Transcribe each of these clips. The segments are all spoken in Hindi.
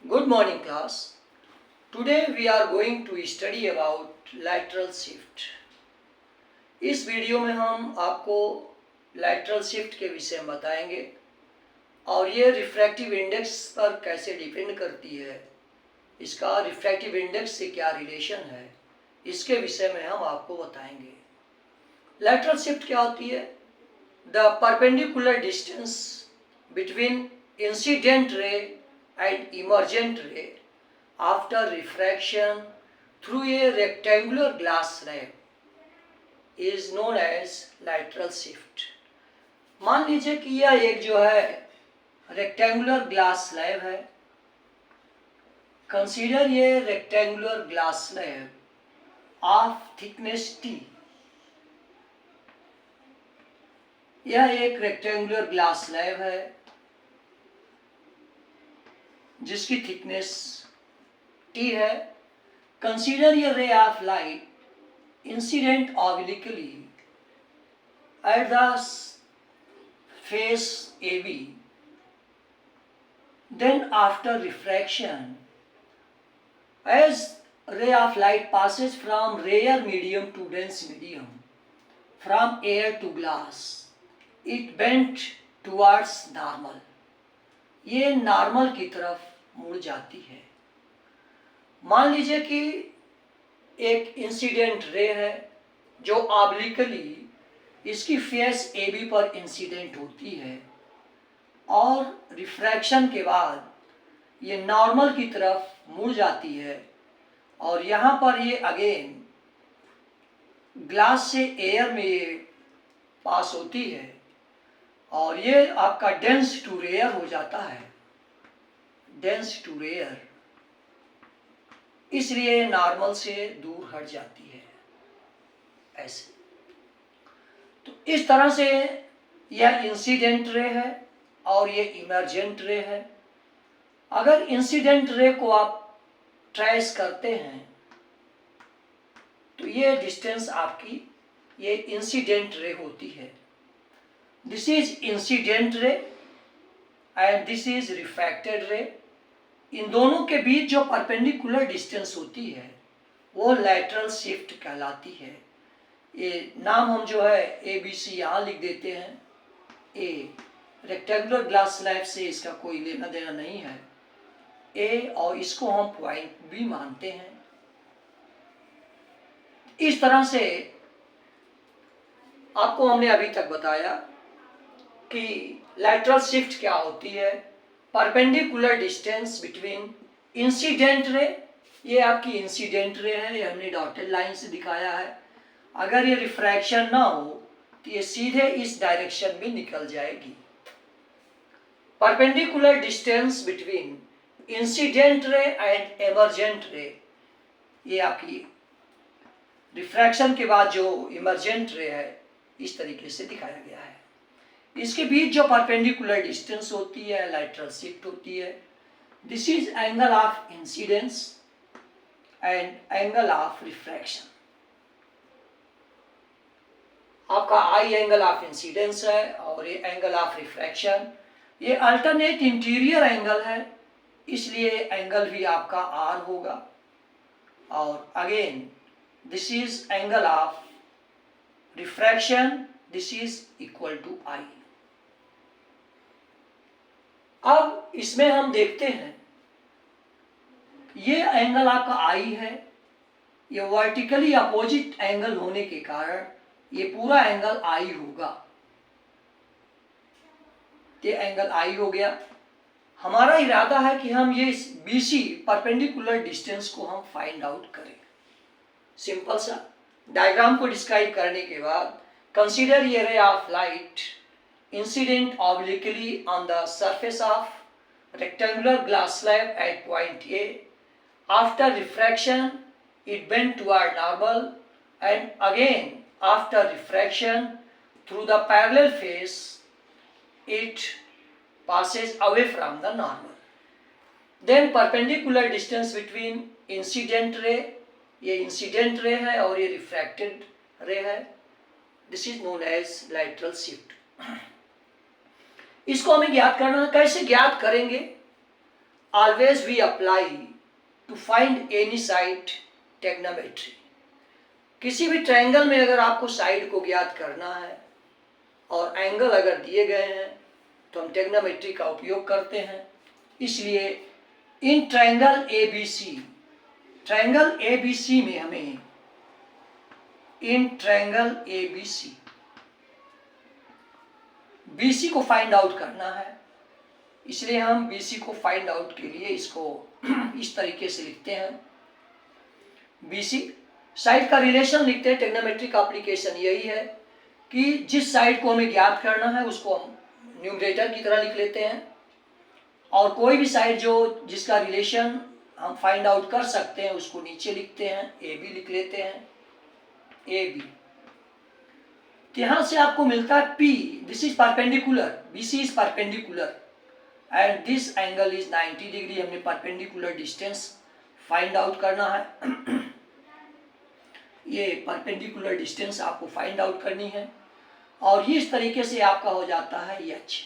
Good morning class. Today we are going to study about lateral shift. इस वीडियो में हम आपको lateral shift के विषय में बताएंगे और ये रिफ्रैक्टिव इंडेक्स पर कैसे डिपेंड करती है, इसका रिफ्रैक्टिव इंडेक्स से क्या रिलेशन है, इसके विषय में हम आपको बताएंगे। lateral shift क्या होती है? The perpendicular distance between incident ray and emergent ray after refraction through a rectangular glass slab is known as lateral shift. मान लीजिए कि यह एक जो है रेक्टेंगुलर ग्लास स्लैब है। कंसीडर ये rectangular glass slab of thickness T. यह एक रेक्टेंगुलर ग्लास स्लैब है जिसकी थिकनेस टी है। कंसीडर ये ray of light incident obliquely at the face A B, then after refraction as ray of light passes from rare medium to dense medium, from air to glass, it bent towards normal. ये नॉर्मल की तरफ मुड़ जाती है। मान लीजिए कि एक इंसिडेंट रे है जो ऑब्लिकली इसकी फेस ए बी पर इंसिडेंट होती है और रिफ्रैक्शन के बाद ये नॉर्मल की तरफ मुड़ जाती है और यहाँ पर ये अगेन ग्लास से एयर में ये पास होती है और ये आपका डेंस टू रेयर हो जाता है, डेंस टू रेयर, इसलिए नॉर्मल से दूर हट जाती है। ऐसे तो इस तरह से यह इंसिडेंट रे है और ये इमर्जेंट रे है। अगर इंसिडेंट रे को आप ट्रेस करते हैं तो ये डिस्टेंस आपकी ये इंसिडेंट रे होती है। This is incident ray and this is refracted ray. इन दोनों के बीच जो परपेंडिकुलर डिस्टेंस होती है वो लैटरल शिफ्ट कहलाती है। ये नाम हम जो है ए बी सी यहाँ लिख देते हैं। ए रेक्टेंगुलर ग्लास स्लैब से इसका कोई लेना देना नहीं है, ए, और इसको हम पॉइंट बी मानते हैं। इस तरह से आपको हमने अभी तक बताया कि लैटरल शिफ्ट क्या होती है। Perpendicular distance between incident ray, ये आपकी इंसिडेंट रे है, ये हमने डॉटेड लाइन से दिखाया है। अगर ये रिफ्रैक्शन ना हो तो ये सीधे इस डायरेक्शन में निकल जाएगी। Perpendicular distance between incident ray and emergent रे, ये आपकी रिफ्रैक्शन के बाद जो इमर्जेंट रे है इस तरीके से दिखाया गया है। इसके बीच जो परपेंडिकुलर डिस्टेंस होती है लैटरल शिफ्ट होती है। This is angle of incidence and angle of refraction. आपका आई एंगल ऑफ इंसिडेंस है और ये एंगल ऑफ रिफ्रैक्शन, ये अल्टरनेट इंटीरियर एंगल है, इसलिए एंगल भी आपका आर होगा। और again this is angle of refraction, this is equal to I. अब इसमें हम देखते हैं ये एंगल आपका आई है, ये वर्टिकली अपोजिट एंगल होने के कारण ये पूरा एंगल आई होगा। ये एंगल आई हो गया। हमारा इरादा है कि हम ये BC परपेंडिकुलर डिस्टेंस को हम फाइंड आउट करें। सिंपल सा डायग्राम को डिस्क्राइब करने के बाद कंसीडर ये ray of light incident obliquely on the surface of rectangular glass slab at point A. After refraction, it bent toward normal, and again after refraction through the parallel phase, it passes away from the normal. Then perpendicular distance between incident ray, ये incident ray है और ये refracted ray है. This is known as lateral shift. इसको हमें ज्ञात करना है। कैसे ज्ञात करेंगे? always we apply to find any side trigonometry. किसी भी ट्रायंगल में अगर आपको साइड को ज्ञात करना है और एंगल अगर दिए गए हैं तो हम ट्रिग्नोमेट्री का उपयोग करते हैं। इसलिए इन ट्रायंगल ABC में हमें इन ट्रायंगल ABC BC को फाइंड आउट करना है। इसलिए हम BC को फाइंड आउट के लिए इसको इस तरीके से लिखते हैं। BC साइड का रिलेशन लिखते हैं। ट्रिग्नोमेट्री का एप्लीकेशन यही है कि जिस साइड को हमें ज्ञात करना है उसको हम न्यूमरेटर की तरह लिख लेते हैं और कोई भी साइड जिसका रिलेशन हम फाइंड आउट कर सकते हैं उसको नीचे लिखते हैं। AB लिख लेते हैं, AB। तो यहां से आपको मिलता है P, this is perpendicular, BC is perpendicular and this angle is 90 degree. हमने परपेंडिकुलर डिस्टेंस फाइंड आउट करना है। ये परपेंडिकुलर डिस्टेंस आपको फाइंड आउट करनी है और इस तरीके से आपका हो जाता है H।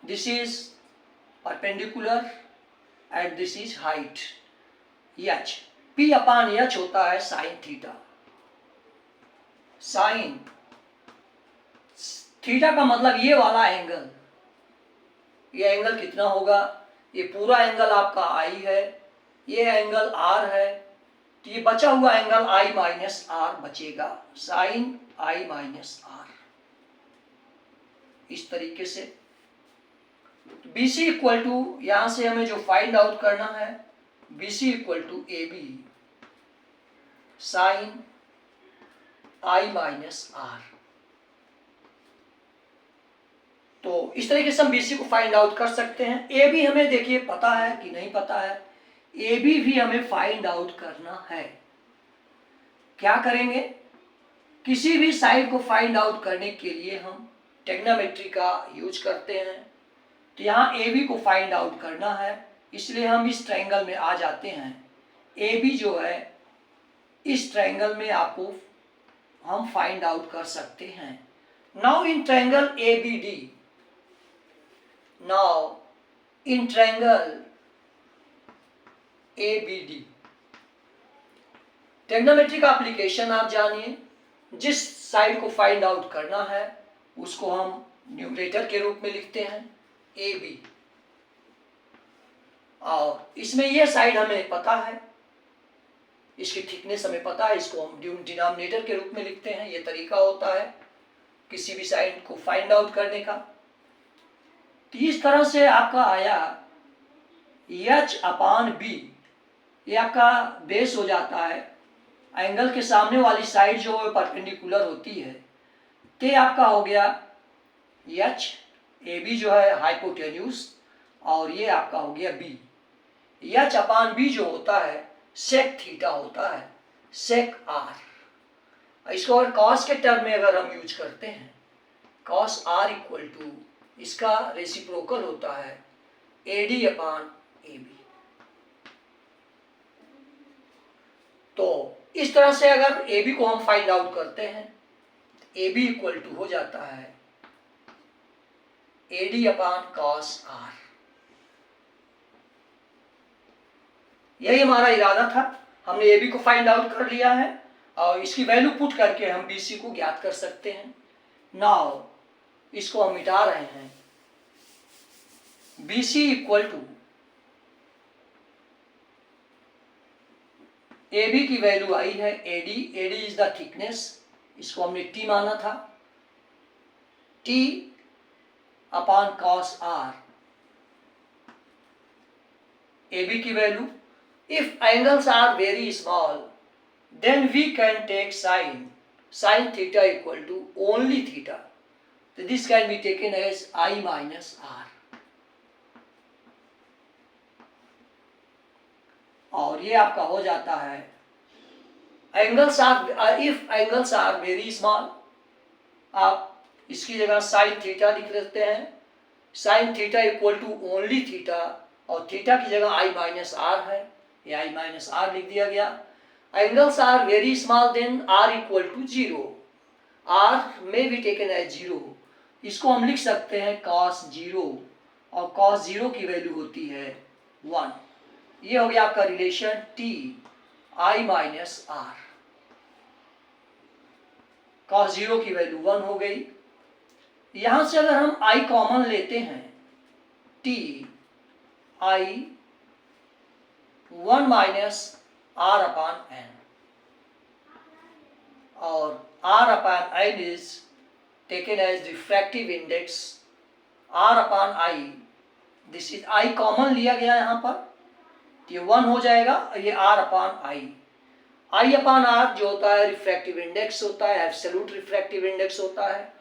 This is perpendicular and this is height H। P upon H होता है साइन थीटा। साइन थीटा का मतलब ये वाला एंगल, ये एंगल कितना होगा? ये पूरा एंगल आपका I है, ये एंगल R है, तो ये बचा हुआ एंगल I माइनस R बचेगा, साइन I माइनस R। इस तरीके से BC इक्वल टू, यहां से हमें जो फाइंड आउट करना है, BC equal to AB sine I minus R। तो इस तरीके से हम BC को फाइंड आउट कर सकते हैं। AB हमें देखिए पता है कि नहीं पता है, AB भी हमें फाइंड आउट करना है। क्या करेंगे? किसी भी साइड को फाइंड आउट करने के लिए हम ट्रिग्नोमेट्री का यूज करते हैं। तो यहाँ AB को फाइंड आउट करना है, इसलिए हम इस ट्रायंगल में आ जाते हैं। AB जो है इस ट्रायंगल में आपको हम फाइंड आउट कर सकते हैं। Now in triangle ABD, now in triangle ABD trigonometry का एप्लीकेशन आप जानिए। जिस साइड को फाइंड आउट करना है उसको हम न्यूमरेटर के रूप में लिखते हैं AB, और इसमें यह साइड हमें पता है, इसकी थिकनेस हमें पता है, इसको हम डिनोमिनेटर के रूप में लिखते हैं। यह तरीका होता है किसी भी साइड को फाइंड आउट करने का। तो इस तरह से आपका आया H अपॉन B, ये आपका बेस हो जाता है। एंगल के सामने वाली साइड जो है परपेंडिकुलर होती है, तो आपका हो गया H, AB जो है हाइपोटेन्यूज, और ये आपका हो गया B। H अपॉन B जो होता है सेक थीटा होता है, सेक R। इसको अगर कॉस के टर्म में अगर हम यूज करते हैं, कॉस R इक्वल टू इसका रेसिप्रोकल होता है AD अपॉन AB। तो इस तरह से अगर AB को हम फाइंड आउट करते हैं, AB इक्वल टू हो जाता है AD अपॉन कॉस R। यही हमारा इरादा था। हमने AB को फाइंड आउट कर लिया है और इसकी वैल्यू पुट करके हम BC को ज्ञात कर सकते हैं। नाउ इसको हम मिटा रहे हैं। BC इक्वल टू AB की वैल्यू आई है AD इज द थिकनेस, इसको हमने T माना था, T upon cos R। AB की value, if angles are very small then we can take sin theta equal to only theta, so this can be taken as I minus R। और ये आपका हो जाता है angles are, if angles are very small, आप इसकी जगह साइन थीटा लिख लेते हैं। Sine theta equal to only theta, और थीटा की जगह I माइनस R है, ये I माइनस R लिख दिया गया। Angles are very small then R equal to 0, R में भी टेकन है 0, इसको हम लिख सकते हैं cos 0, और cos 0 की वैल्यू होती है 1। ये हो गया आपका relation t i minus R. cos 0 की वैल्यू 1 हो गई। यहां से अगर हम i कॉमन लेते हैं, t i 1 minus R upon n, और r अपान n is taken as refractive index r अपान i। This is i common लिया गया यहाँ पर, ये 1 हो जाएगा, ये r अपान i अपान r जो होता है रिफ्रैक्टिव इंडेक्स होता है, एब्सोल्यूट रिफ्रैक्टिव इंडेक्स होता है,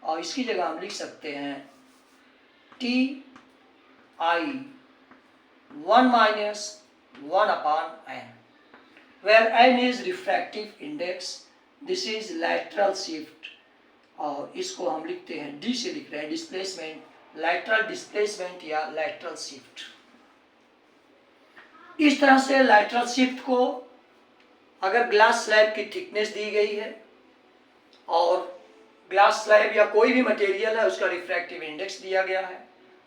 और इसकी जगह हम लिख सकते हैं t i 1 minus 1 upon n, where n is refractive index, this is lateral shift, और इसको हम लिखते हैं d से लिख रहे हैं डिस्प्लेसमेंट, lateral displacement या lateral shift। इस तरह से lateral shift को अगर ग्लास स्लैब की थिकनेस दी गई है और ग्लास स्लैब या कोई भी मटेरियल है उसका रिफ्रैक्टिव इंडेक्स दिया गया है,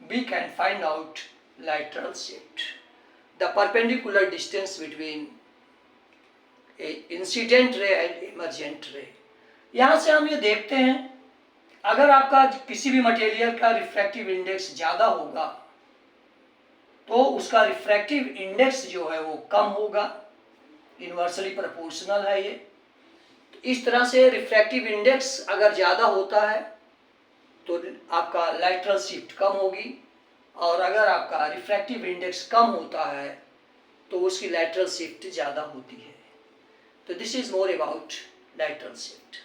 we can find out lateral shift, the perpendicular distance between incident ray and emergent रे। यहाँ से हम ये देखते हैं, अगर आपका किसी भी मटेरियल का रिफ्रैक्टिव इंडेक्स ज़्यादा होगा तो उसका रिफ्रैक्टिव इंडेक्स जो है वो कम होगा, इन्वर्सली प्रोपोर्शनल है ये। तो इस तरह से रिफ्रैक्टिव इंडेक्स अगर ज़्यादा होता है तो आपका लैटरल शिफ्ट कम होगी, और अगर आपका रिफ्रैक्टिव इंडेक्स कम होता है तो उसकी लैटरल शिफ्ट ज़्यादा होती है। तो this is more about lateral shift।